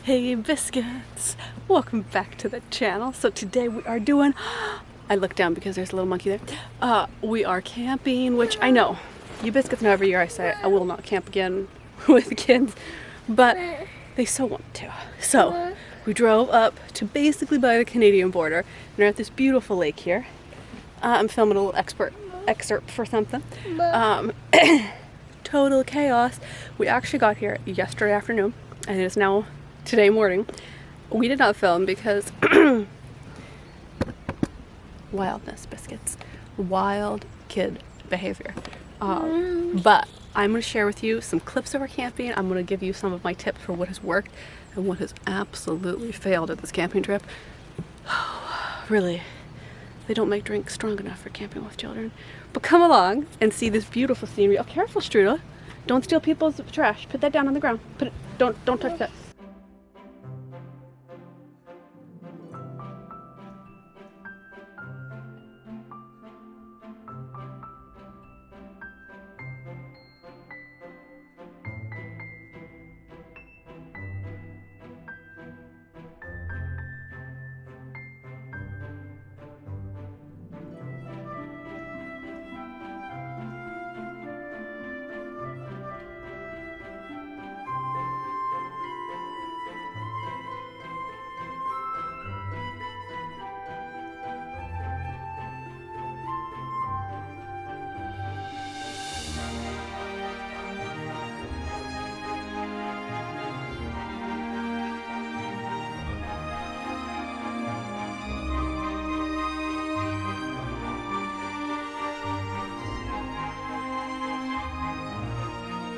Hey biscuits! Welcome back to the channel. So today we are doing, I looked down because there's a little monkey there. We are camping, which I know, you biscuits know every year I say I will not camp again with kids, but they so want to. So we drove up to basically by the Canadian border and we're at this beautiful lake here. I'm filming a little excerpt for something. Total chaos. We actually got here yesterday afternoon and it is now today morning. We did not film because wildness, biscuits, wild kid behavior. But I'm going to share with you some clips of our camping. I'm going to give you some of my tips for what has worked and what has absolutely failed at this camping trip. Really, they don't make drinks strong enough for camping with children. But come along and see this beautiful scenery. Oh, careful, Strudel. Don't steal people's trash. Put that down on the ground. Put it. Don't touch that.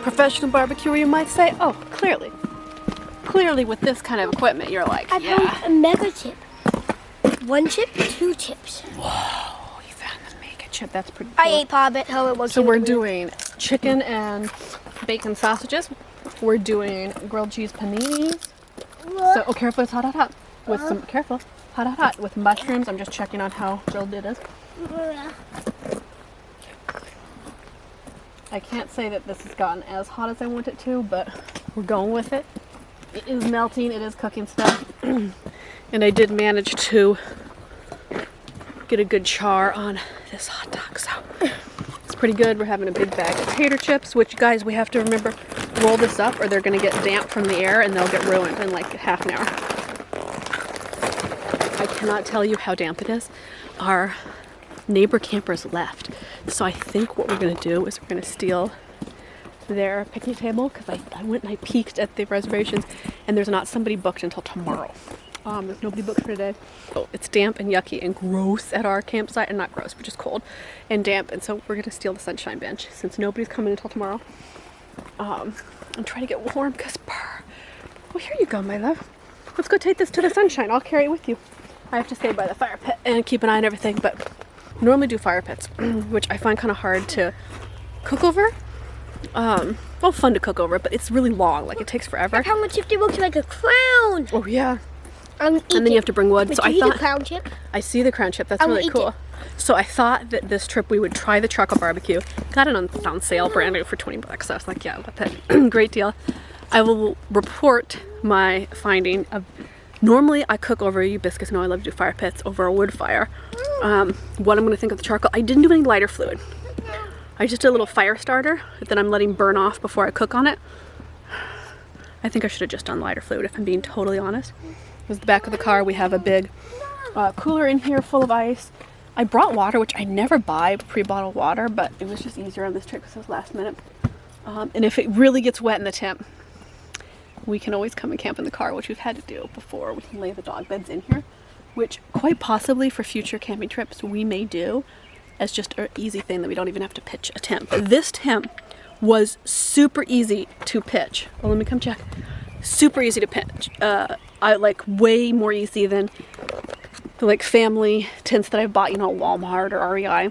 Professional barbecue, you might say. Oh, clearly with this kind of equipment you're like, I found a mega chip. 1 chip, 2 chips. Whoa, you found the mega chip. That's pretty cool. I ate part of it, how it was. So we're doing chicken and bacon sausages. We're doing grilled cheese paninis. So, oh, careful, it's hot. With some, careful, hot. With mushrooms. I'm just checking on how grilled it is. I can't say that this has gotten as hot as I want it to, but we're going with it. It is melting, it is cooking stuff. And I did manage to get a good char on this hot dog, so it's pretty good. We're having a big bag of potato chips, which, guys, we have to remember, roll this up or they're gonna get damp from the air and they'll get ruined in like half an hour. I cannot tell you how damp it is. Our neighbor campers left, so I think what we're going to do is we're going to steal their picnic table, because I went and I peeked at the reservations and there's not somebody booked until tomorrow. There's nobody booked for today. Oh, it's damp and yucky and gross at our campsite, and not gross but just cold and damp, and so we're going to steal the sunshine bench since nobody's coming until tomorrow. I'm trying to get warm because well, here you go, my love. Let's go take this to the sunshine. I'll carry it with you. I have to stay by the fire pit and keep an eye on everything, but normally do fire pits, which I find kind of hard to cook over. Well, fun to cook over, but it's really long. Like, it takes forever. I found one chip that looks like a crown. Oh yeah. And then you have to bring wood. But so I see thought the crown chip? I see the crown chip. That's really cool. It. So I thought that this trip we would try the charcoal barbecue. Got it on sale, brand new for 20 bucks. So I was like, yeah, what the great deal. I will report my finding of. Normally I cook over, you biscuits know I love to do fire pits, over a wood fire. What I'm going to think of the charcoal, I didn't do any lighter fluid. I just did a little fire starter that I'm letting burn off before I cook on it. I think I should have just done lighter fluid, if I'm being totally honest. This is the back of the car. We have a big cooler in here full of ice. I brought water, which I never buy pre-bottled water, but it was just easier on this trip because it was last minute. And if it really gets wet in the tent, we can always come and camp in the car, which we've had to do before. We can lay the dog beds in here, which quite possibly for future camping trips we may do as just an easy thing that we don't even have to pitch a tent. But this tent was super easy to pitch. Well, let me come check. Super easy to pitch. I like way more easy than the like family tents that I've bought, you know, at Walmart or REI.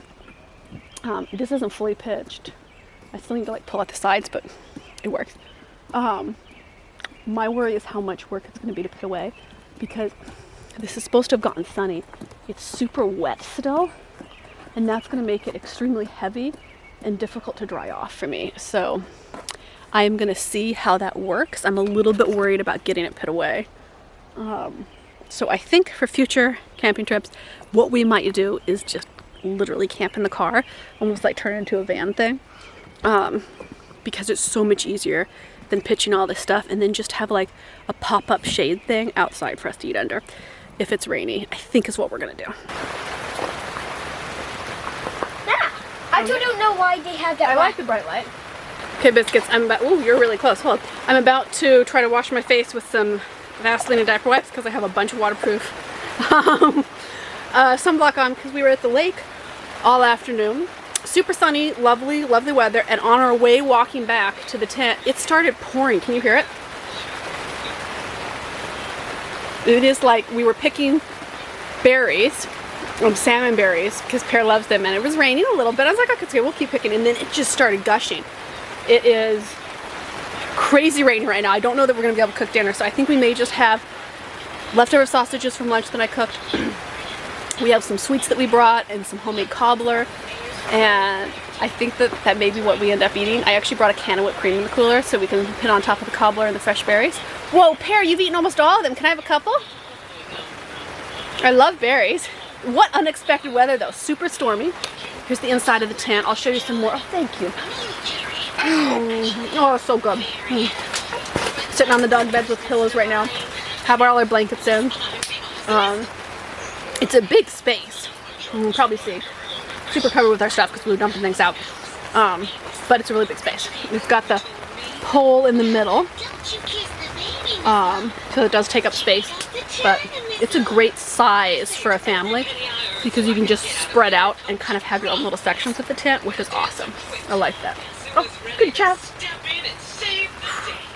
This isn't fully pitched. I still need to like pull out the sides, but it works. My worry is how much work it's going to be to put away, because this is supposed to have gotten sunny. It's super wet still, and that's going to make it extremely heavy and difficult to dry off for me. So I am gonna see how that works. I'm a little bit worried about getting it put away. So I think for future camping trips, what we might do is just literally camp in the car, almost like turn it into a van thing, because it's so much easier than pitching all this stuff and then just have like a pop-up shade thing outside for us to eat under if it's rainy. I think is what we're gonna do. Yeah. I still don't know why they have that. I like the bright light. Okay, biscuits, I'm about, ooh, you're really close, hold on. I'm about to try to wash my face with some Vaseline and diaper wipes because I have a bunch of waterproof sunblock on because we were at the lake all afternoon. Super sunny, lovely, lovely weather, and on our way walking back to the tent, it started pouring. Can you hear it? It is like we were picking berries, salmon berries, because Pear loves them, and it was raining a little bit. I was like, okay, we'll keep picking, and then it just started gushing. It is crazy raining right now. I don't know that we're going to be able to cook dinner, so I think we may just have leftover sausages from lunch that I cooked. We have some sweets that we brought and some homemade cobbler, and I think that may be what we end up eating. I actually brought a can of whipped cream in the cooler so we can put on top of the cobbler and the fresh berries. Whoa, Pear, you've eaten almost all of them. Can I have a couple? I love berries. What unexpected weather though, super stormy. Here's the inside of the tent. I'll show you some more. Oh, thank you. Oh, so good. Sitting on the dog beds with pillows right now. Have all our blankets in. It's a big space. You can probably see. Super covered with our stuff because we were dumping things out. But it's a really big space. We've got the pole in the middle. So it does take up space. But it's a great size for a family because you can just spread out and kind of have your own little sections of the tent, which is awesome. I like that. Oh, good job.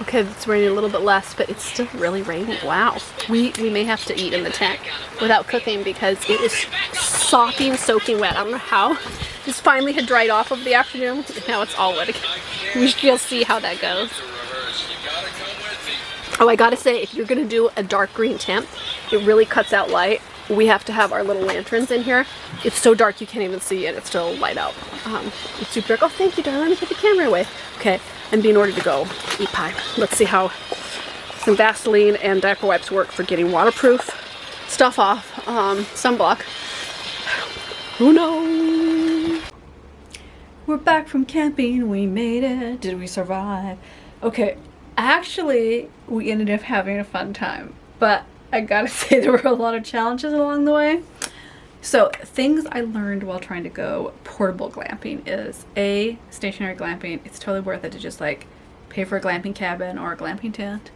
Okay, it's raining a little bit less, but it's still really raining. Wow. We may have to eat in the tent without cooking because it is sopping, soaking wet. I don't know how. This finally had dried off over the afternoon, and now it's all wet again. We shall see how that goes. Oh, I gotta say, if you're gonna do a dark green tent, it really cuts out light. We have to have our little lanterns in here. It's so dark you can't even see it. It's still light out. It's super dark. Oh, thank you, darling. Let me put the camera away. Okay, I'm being ordered to go eat pie. Let's see how some Vaseline and diaper wipes work for getting waterproof stuff off. Sunblock. Who knows? We're back from camping. We made it. Did we survive? Okay, actually, we ended up having a fun time, but I gotta say there were a lot of challenges along the way. So things I learned while trying to go portable glamping is A, stationary glamping. It's totally worth it to just like pay for a glamping cabin or a glamping tent.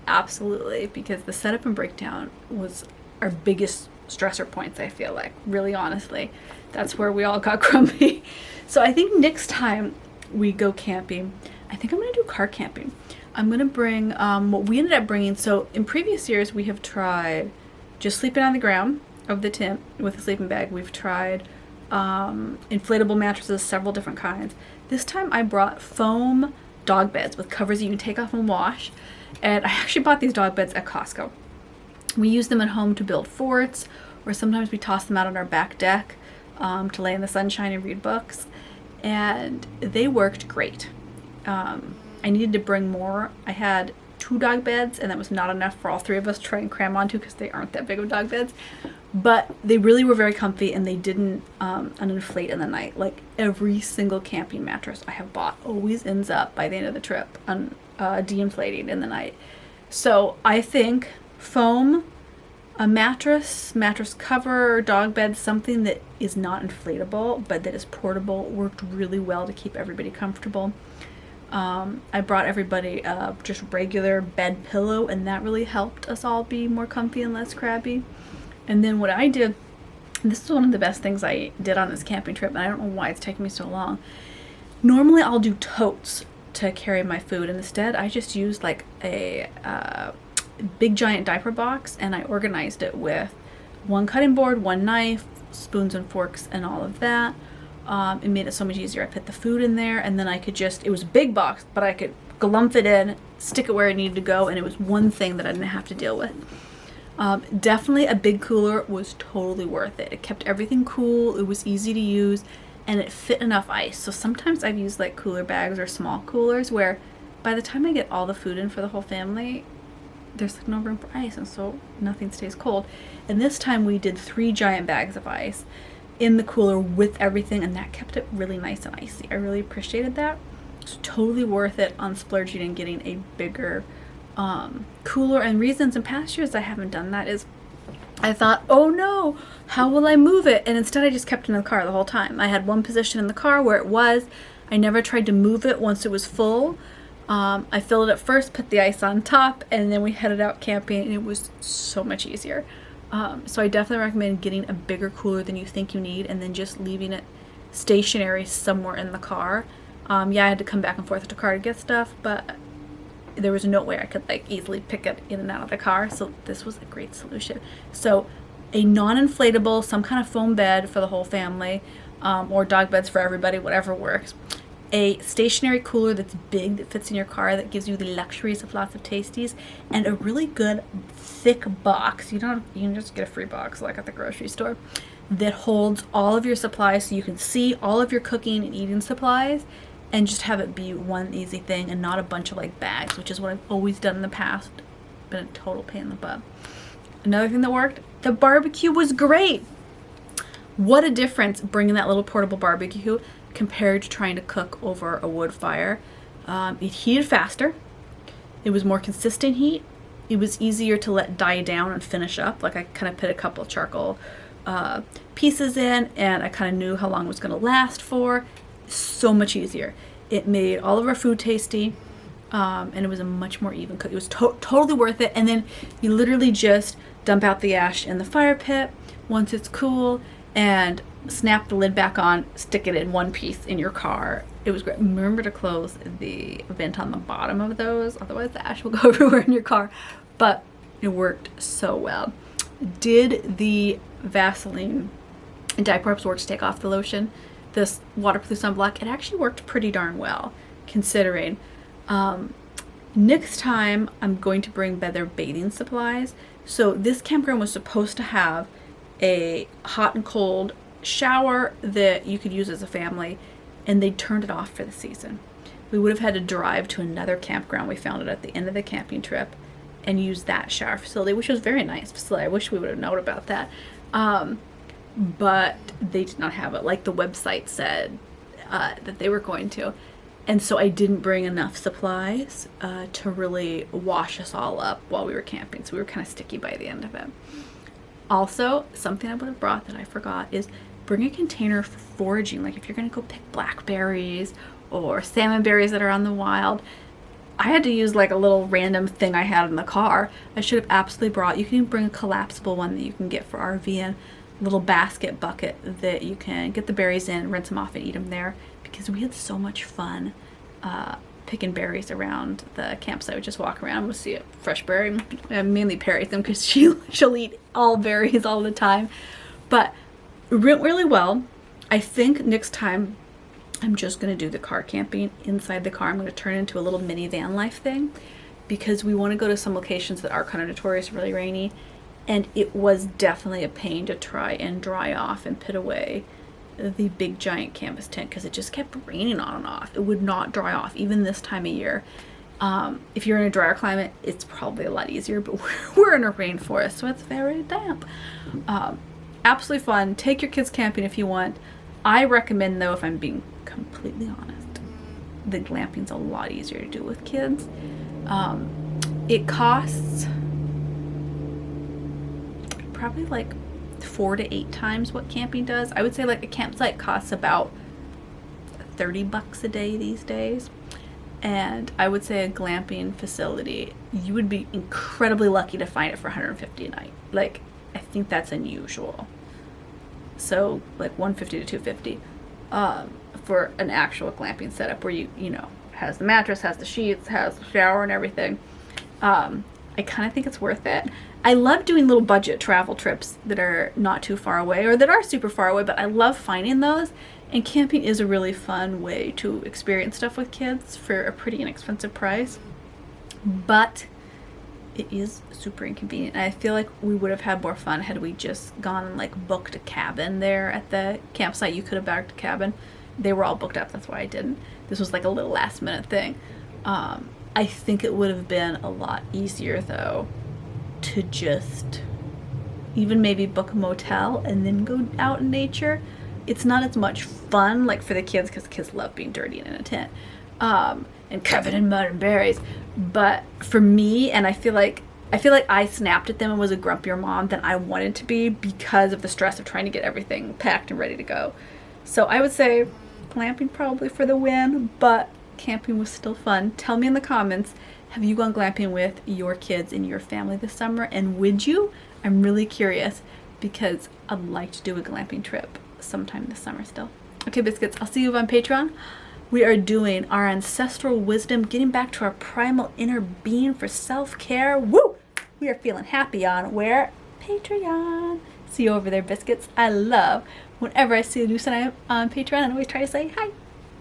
Absolutely, because the setup and breakdown was our biggest stressor points, I feel like, really honestly. That's where we all got grumpy. So I think next time we go camping, I think I'm gonna do car camping. I'm gonna bring what we ended up bringing. So in previous years we have tried just sleeping on the ground of the tent with a sleeping bag. We've tried inflatable mattresses, several different kinds. This time I brought foam dog beds with covers you can take off and wash, and I actually bought these dog beds at Costco. We use them at home to build forts, or sometimes we toss them out on our back deck to lay in the sunshine and read books, and they worked great. I needed to bring more. I had 2 dog beds, and that was not enough for all 3 of us to try and cram onto because they aren't that big of dog beds. But they really were very comfy, and they didn't uninflate in the night. Like every single camping mattress I have bought always ends up by the end of the trip de-inflating in the night. So I think foam, a mattress cover, dog bed, something that is not inflatable but that is portable worked really well to keep everybody comfortable. I brought everybody just regular bed pillow, and that really helped us all be more comfy and less crabby. And then what I did, this is one of the best things I did on this camping trip, and I don't know why it's taking me so long. Normally I'll do totes to carry my food, and instead I just used like a big giant diaper box, and I organized it with 1 cutting board, 1 knife, spoons and forks, and all of that. It made it so much easier. I put the food in there, and then I could just, it was a big box, but I could glump it in, stick it where it needed to go, and it was one thing that I didn't have to deal with. Definitely a big cooler was totally worth it. It kept everything cool. It was easy to use. and it fit enough ice. So sometimes I've used like cooler bags or small coolers where by the time I get all the food in for the whole family, there's like no room for ice, and so nothing stays cold. And this time we did 3 giant bags of ice in the cooler with everything, and that kept it really nice and icy. I really appreciated that. It's totally worth it on splurging and getting a bigger cooler. And reasons in past years I haven't done that is I thought, oh no, how will I move it? And instead I just kept it in the car the whole time. I had one position in the car where it was. I never tried to move it once it was full. I filled it at first, put the ice on top, and then we headed out camping, and it was so much easier. So I definitely recommend getting a bigger cooler than you think you need, and then just leaving it stationary somewhere in the car. Yeah, I had to come back and forth to the car to get stuff, but there was no way I could like easily pick it in and out of the car, so this was a great solution. So a non-inflatable, some kind of foam bed for the whole family, or dog beds for everybody, whatever works. A stationary cooler that's big, that fits in your car, that gives you the luxuries of lots of tasties, and a really good thick box. You can just get a free box like at the grocery store that holds all of your supplies, so you can see all of your cooking and eating supplies, and just have it be one easy thing and not a bunch of like bags, which is what I've always done in the past. Been a total pain in the butt. Another thing that worked, the barbecue was great. What a difference bringing that little portable barbecue compared to trying to cook over a wood fire. It heated faster. It was more consistent heat. It was easier to let die down and finish up. Like I kind of put a couple of charcoal pieces in, and I kind of knew how long it was going to last for. So much easier. It made all of our food tasty, and it was a much more even cook. It was totally worth it. And then you literally just dump out the ash in the fire pit once it's cool, and snap the lid back on, stick it in one piece in your car. It was great. Remember to close the vent on the bottom of those, otherwise the ash will go everywhere in your car. But it worked so well. Did the Vaseline and dye props work to take off the lotion? This waterproof sunblock, it actually worked pretty darn well, considering. Next time I'm going to bring better bathing supplies. So this campground was supposed to have a hot and cold shower that you could use as a family, and they turned it off for the season. We would have had to drive to another campground. We found it at the end of the camping trip and use that shower facility, which was a very nice facility. I wish we would have known about that. But they did not have it, like the website said that they were going to. And so I didn't bring enough supplies to really wash us all up while we were camping. So we were kind of sticky by the end of it. Also, something I would have brought that I forgot is bring a container for foraging. Like if you're going to go pick blackberries or salmon berries that are on the wild. I had to use like a little random thing I had in the car. I should have absolutely brought, you can even bring a collapsible one that you can get for RVing, little basket bucket that you can get the berries in, rinse them off and eat them there, because we had so much fun picking berries around the campsite. We just walk around, we'll see a fresh berry. I mainly Perry them because she'll eat all berries all the time. But it went really well. I think next time I'm just going to do the car camping inside the car. I'm going to turn it into a little mini van life thing, because we want to go to some locations that are kind of notorious really rainy, and it was definitely a pain to try and dry off and put away the big giant canvas tent because it just kept raining on and off. It would not dry off even this time of year. If you're in a drier climate, it's probably a lot easier, but we're in a rainforest, so it's very damp. Absolutely fun. Take your kids camping if you want. I recommend, though, if I'm being completely honest, the glamping's a lot easier to do with kids. It costs probably like 4 to 8 times what camping does. I would say like a campsite costs about $30 a day these days. And I would say a glamping facility, you would be incredibly lucky to find it for $150 a night. Like, I think that's unusual. So like $150 to $250 for an actual glamping setup where you know, has the mattress, has the sheets, has the shower and everything. I kind of think it's worth it. I love doing little budget travel trips that are not too far away or that are super far away, but I love finding those. And camping is a really fun way to experience stuff with kids for a pretty inexpensive price. But it is super inconvenient. And I feel like we would have had more fun had we just gone and like booked a cabin there at the campsite. You could have booked a cabin. They were all booked up, that's why I didn't. This was like a little last minute thing. I think it would have been a lot easier though to just even maybe book a motel and then go out in nature. It's not as much fun like for the kids because kids love being dirty and in a tent and covered in mud and berries. But for me, and I feel like I snapped at them and was a grumpier mom than I wanted to be because of the stress of trying to get everything packed and ready to go. So I would say glamping probably for the win, but camping was still fun. Tell me in the comments, have you gone glamping with your kids and your family this summer, and would you? I'm really curious because I'd like to do a glamping trip sometime this summer still. Okay, biscuits, I'll see you on Patreon. We are doing our ancestral wisdom, getting back to our primal inner being for self-care. Woo! We are feeling happy on where? Patreon. See you over there, biscuits. I love whenever I see a new sign on Patreon, I always try to say hi.